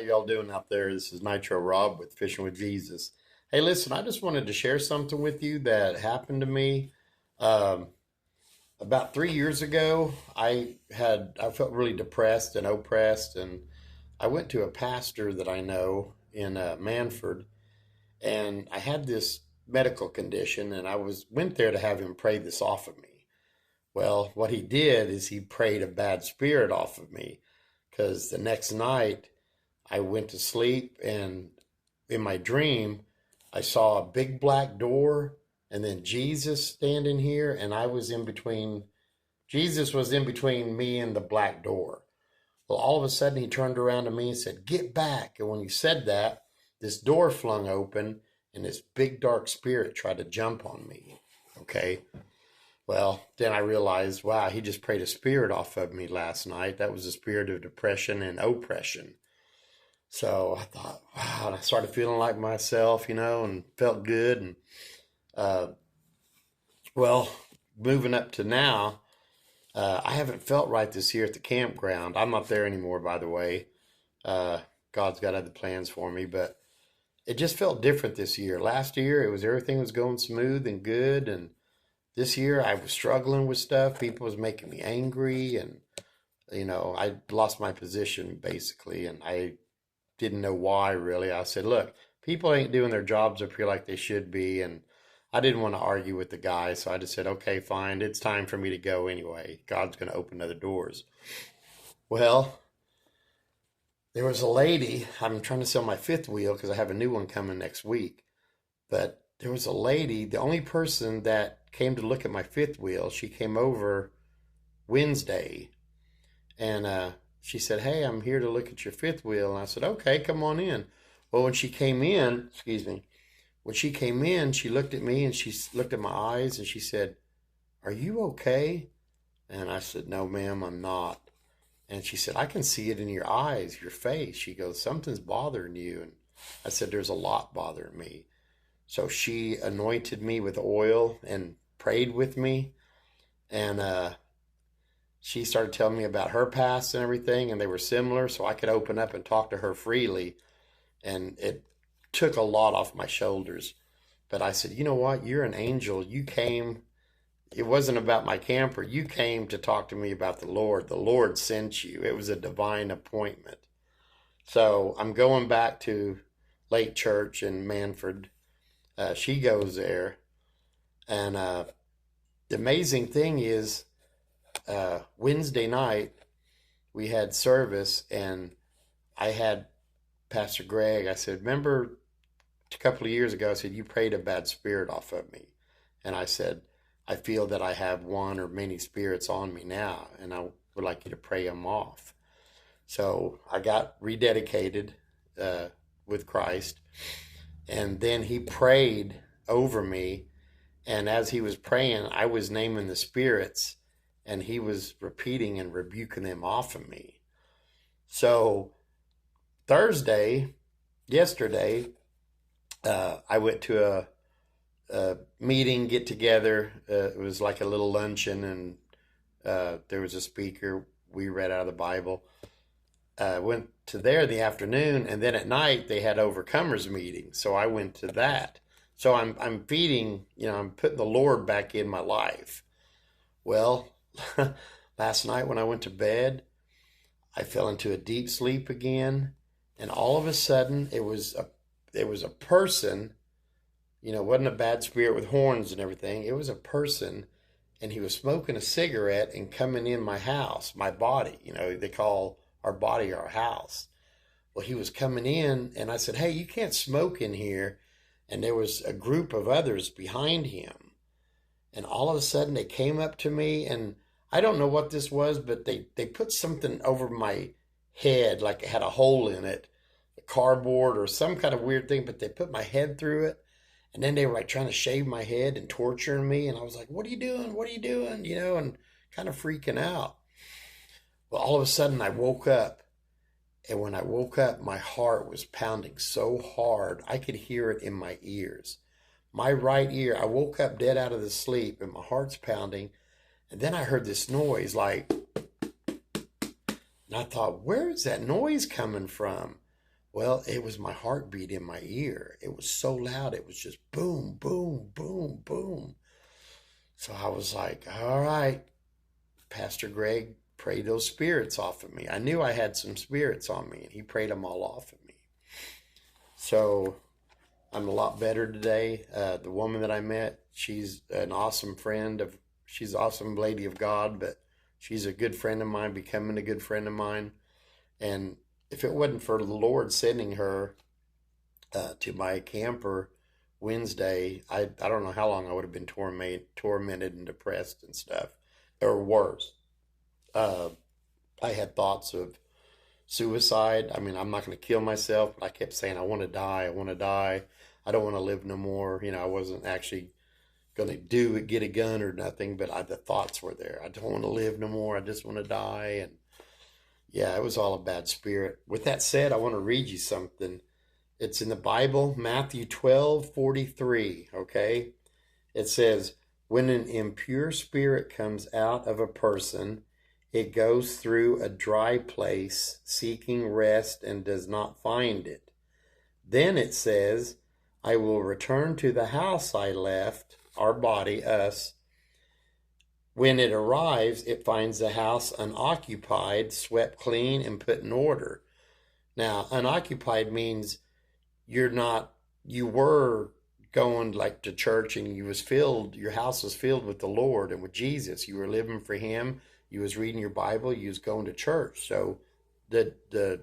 y'all doing out there? This is Nitro Rob with Fishing with Jesus. Hey, listen, I just wanted to share something with you that happened to me. Um, about 3 years ago, I felt really depressed and oppressed, and I went to a pastor that I know in Manford, and I had this medical condition, and I was went there to have him pray this off of me. Well, what he did is he prayed a bad spirit off of me, because the next night I went to sleep, and in my dream, I saw a big black door and then Jesus standing here, and I was in between. Jesus was in between me and the black door. Well, all of a sudden, he turned around to me and said, "Get back." And when he said that, this door flung open, and this big dark spirit tried to jump on me. Okay. Well, then I realized, wow, he just prayed a spirit off of me last night. That was a spirit of depression and oppression. So I thought, wow, and I started feeling like myself, and felt good. And uh, well, moving up to now, I haven't felt right this year at the campground. I'm not there anymore, by the way. Uh, God's got other plans for me, but it just felt different this year. Last year, everything was going smooth and good, and this year I was struggling with stuff. People was making me angry, and I lost my position basically, and I didn't know why really. I said, look, people ain't doing their jobs up here like they should be. And I didn't want to argue with the guy. So I just said, okay, fine. It's time for me to go anyway. God's going to open other doors. Well, there was a lady. I'm trying to sell my fifth wheel because I have a new one coming next week. But there was a lady, the only person that came to look at my fifth wheel, she came over Wednesday, and she said, "Hey, I'm here to look at your fifth wheel." And I said, "Okay, come on in." Well, when she came in, excuse me, when she came in, she looked at me and she looked at my eyes and she said, "Are you okay?" And I said, "No, ma'am, I'm not." And she said, "I can see it in your eyes, your face." She goes, "Something's bothering you." And I said, "There's a lot bothering me." So she anointed me with oil and prayed with me. And she started telling me about her past and everything, and they were similar, so I could open up and talk to her freely. And it took a lot off my shoulders. But I said, "You know what? You're an angel. You came. It wasn't about my camper. You came to talk to me about the Lord. The Lord sent you. It was a divine appointment." So I'm going back to Lake Church in Manford. She goes there. And the amazing thing is, Wednesday night, we had service, and I had Pastor Greg. I said, "Remember a couple of years ago, I said, you prayed a bad spirit off of me." And I said, "I feel that I have one or many spirits on me now, and I would like you to pray them off." So I got rededicated uh, with Christ, and then he prayed over me. And as he was praying, I was naming the spirits, and he was repeating and rebuking them off of me. So Thursday, yesterday, I went to a meeting, get together. It was like a little luncheon, and there was a speaker. We read out of the Bible. Went to there in the afternoon, and then at night they had overcomers meeting. So I went to that. So I'm feeding, I'm putting the Lord back in my life. Well, last night when I went to bed, I fell into a deep sleep again, and all of a sudden it was a person. It wasn't a bad spirit with horns and everything. It was a person, and he was smoking a cigarette and coming in my house, my body. They call our body our house. Well, he was coming in, and I said, "Hey, you can't smoke in here." And there was a group of others behind him. And all of a sudden, they came up to me, and I don't know what this was, but they put something over my head, like it had a hole in it, a cardboard or some kind of weird thing, but they put my head through it. And then they were like trying to shave my head and torturing me. And I was like, "What are you doing? What are you doing?" And kind of freaking out. Well, all of a sudden I woke up. And when I woke up, my heart was pounding so hard, I could hear it in my ears. My right ear, I woke up dead out of the sleep, and my heart's pounding. And then I heard this noise and I thought, where is that noise coming from? Well, it was my heartbeat in my ear. It was so loud. It was just boom, boom, boom, boom. So I was like, all right, Pastor Greg, pray those spirits off of me. I knew I had some spirits on me, and he prayed them all off of me. So I'm a lot better today. The woman that I met, she's an awesome friend of, she's an awesome lady of God, but she's a good friend of mine, becoming a good friend of mine. And if it wasn't for the Lord sending her to my camper Wednesday, I don't know how long I would have been tormented and depressed and stuff, or worse. Uh, I had thoughts of suicide. I mean, I'm not going to kill myself, but I kept saying, I want to die. I want to die. I don't want to live no more. You know, I wasn't actually going to do it, get a gun or nothing, but the thoughts were there. I don't want to live no more. I just want to die. And yeah, it was all a bad spirit. With that said, I want to read you something. It's in the Bible, Matthew 12:43. Okay. It says, when an impure spirit comes out of a person, it goes through a dry place seeking rest and does not find it. Then it says, I will return to the house I left, our body, us. When it arrives, it finds the house unoccupied, swept clean, and put in order. Now, unoccupied means you were going like to church, and your house was filled with the Lord and with Jesus. You were living for him. You was reading your Bible. You was going to church. So the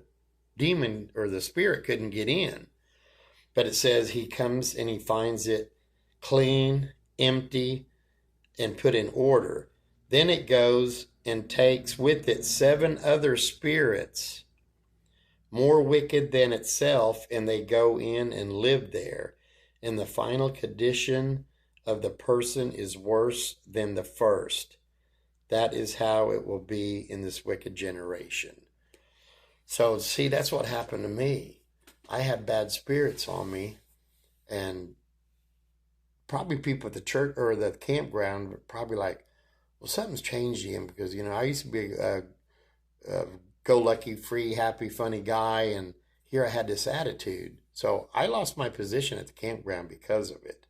demon or the spirit couldn't get in. But it says he comes and he finds it clean, empty, and put in order. Then it goes and takes with it 7 other spirits more wicked than itself, and they go in and live there. And the final condition of the person is worse than the first. That is how it will be in this wicked generation. So, see, that's what happened to me. I had bad spirits on me, and probably people at the church or the campground were probably like, well, something's changed him, because, you know, I used to be a go-lucky, free, happy, funny guy, and here I had this attitude. So I lost my position at the campground because of it.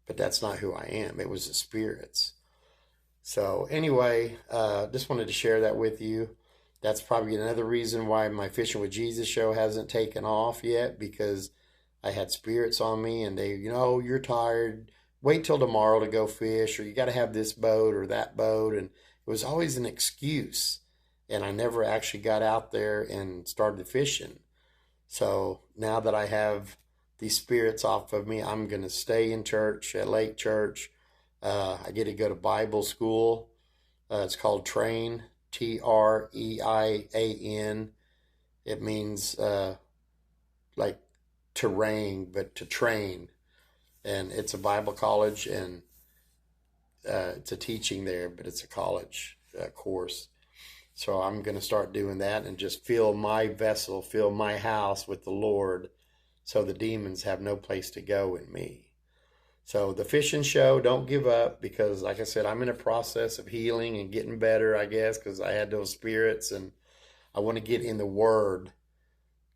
But that's not who I am. It was the spirits. So anyway, just wanted to share that with you. That's probably another reason why my Fishing with Jesus show hasn't taken off yet, because I had spirits on me, and they, you're tired. Wait till tomorrow to go fish, or you got to have this boat or that boat. And it was always an excuse. And I never actually got out there and started fishing. So now that I have these spirits off of me, I'm going to stay in church at Lake Church. I get to go to Bible school. It's called Train, Treian. It means like terrain, but to train. And it's a Bible college, and it's a teaching there, but it's a college course. So I'm going to start doing that and just fill my vessel, fill my house with the Lord, so the demons have no place to go in me. So the fishing show, don't give up, because like I said, I'm in a process of healing and getting better, I guess, because I had those spirits, and I want to get in the Word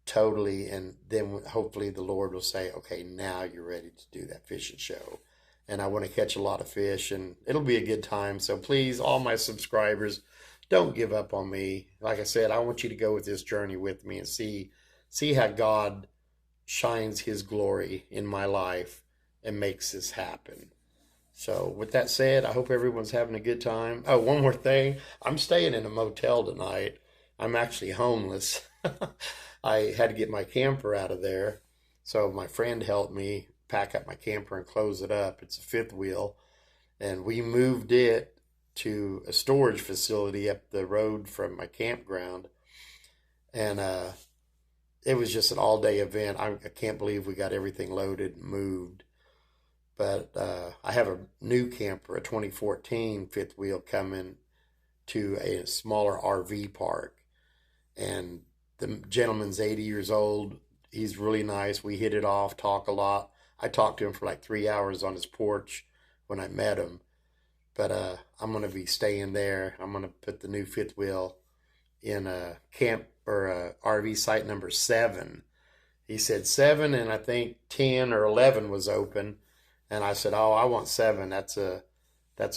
totally, and then hopefully the Lord will say, okay, now you're ready to do that fishing show. And I want to catch a lot of fish, and it'll be a good time. So please, all my subscribers, don't give up on me. Like I said, I want you to go with this journey with me and see how God shines his glory in my life and makes this happen. So with that said, I hope everyone's having a good time. Oh, one more thing. I'm staying in a motel tonight. I'm actually homeless. I had to get my camper out of there. So my friend helped me pack up my camper and close it up. It's a fifth wheel. And we moved it to a storage facility up the road from my campground. And it was just an all-day event. I can't believe we got everything loaded and moved. But I have a new camper, a 2014 fifth wheel, coming to a smaller RV park. And the gentleman's 80 years old. He's really nice. We hit it off, talk a lot. I talked to him for like 3 hours on his porch when I met him. But I'm going to be staying there. I'm going to put the new fifth wheel in a camp or a RV site number 7. He said 7, and I think 10 or 11 was open. And I said, "Oh, I want 7. That's a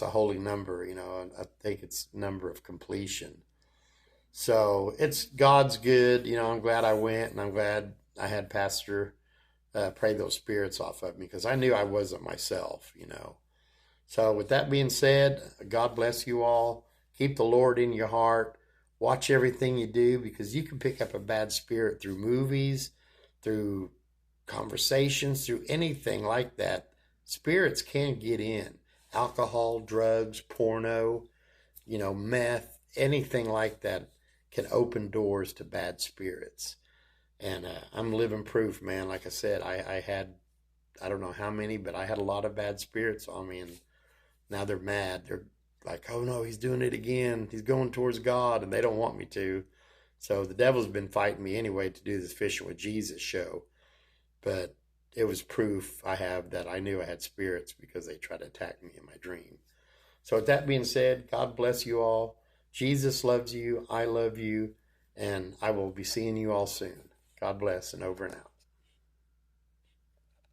holy number, you know. And I think it's number of completion." So it's God's good, you know. I'm glad I went, and I'm glad I had Pastor pray those spirits off of me because I knew I wasn't myself, you know. So with that being said, God bless you all. Keep the Lord in your heart. Watch everything you do because you can pick up a bad spirit through movies, through conversations, through anything like that. Spirits can get in. Alcohol, drugs, porno, you know, meth, anything like that can open doors to bad spirits. And I'm living proof, man. Like I said, I had, I don't know how many, but I had a lot of bad spirits on me. And now they're mad. They're like, oh no, he's doing it again. He's going towards God, and they don't want me to. So the devil's been fighting me anyway to do this Fishing with Jesus show. But it was proof I have that I knew I had spirits because they tried to attack me in my dream. So with that being said, God bless you all. Jesus loves you. I love you. And I will be seeing you all soon. God bless and over and out.